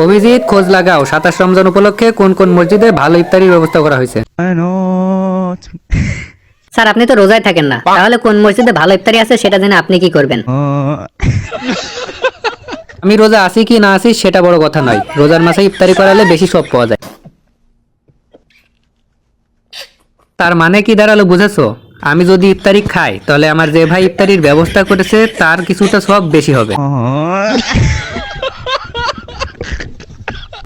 অভিজিৎ, খোঁজ লাগাও 27 রমজান উপলক্ষে কোন কোন মসজিদে ভালো ইফতারির ব্যবস্থা করা হয়েছে। স্যার আপনি তো রোজায় থাকেন না, তাহলে কোন মসজিদে ভালো ইফতারি আছে সেটা জেনে আপনি কি করবেন? আমি রোজা আছি কি না আছি সেটা বড় কথা নয়, রোজার মাসে ইফতারি করালে বেশি সব পাওয়া যায়। তার মানে কি দাঁড়ালো বুঝেছো? আমি যদি ইফতারি খাই তাহলে আমার যে ভাই ইফতারির ব্যবস্থা করেছে তার কিছুটা সব বেশি হবে।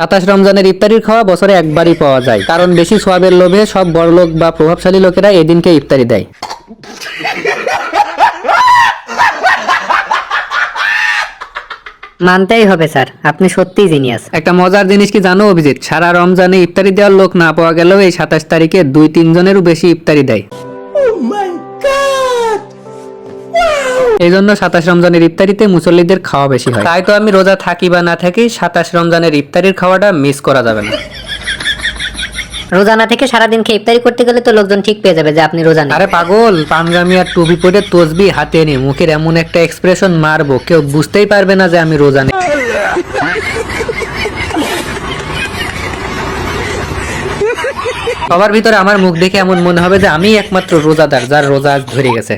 27 রমজানের ইফতারির খাওয়া বছরে একবারই পাওয়া যায়, কারণ বেশি সোয়াবের লোভে সব বড়লোক বা প্রভাবশালী লোকেরা এদিনকে ইফতারি দেয়। মানতেই হবে স্যার, আপনি সত্যিই জিনিয়াস। একটা মজার জিনিস কি জানো অভিজিৎ, সারা রমজানে ইফতারি দেওয়ার লোক না পাওয়া গেলেও এই 27 তারিখে 2-3 জনেরও বেশি ইফতারি দেয়। এই জন্য 27 রমজানের ইফতারিতে মুসল্লিদের খাওয়া বেশি হয়। তাই তো আমি রোজা থাকি বা না থাকি 27 রমজানের ইফতারির খাওয়াটা মিস করা যাবে না। রোজা না থেকে সারাদিন খেয়ে ইফতারি করতে গেলে তো লোকজন ঠিক পেয়ে যাবে যে আপনি রোজা নেই। আরে পাগল, পাঞ্জাবি আর টুপি পরে তসবি হাতে নিয়ে মুখের এমন একটা এক্সপ্রেশন মারবো কেউ বুঝতেই পারবে না যে আমি রোজা নেই। সবার ভিতরে আমার মুখ দেখে এমন মনে হবে যে আমি একমাত্র রোজাদার যার রোজা আজ ধরে গেছে।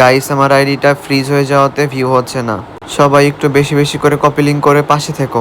গাইস, আমার আইডিটা ফ্রিজ হয়ে যাওয়াতে ভিউ হচ্ছে না। সবাই একটু বেশি বেশি করে কপি লিঙ্ক করে পাশে থেকো।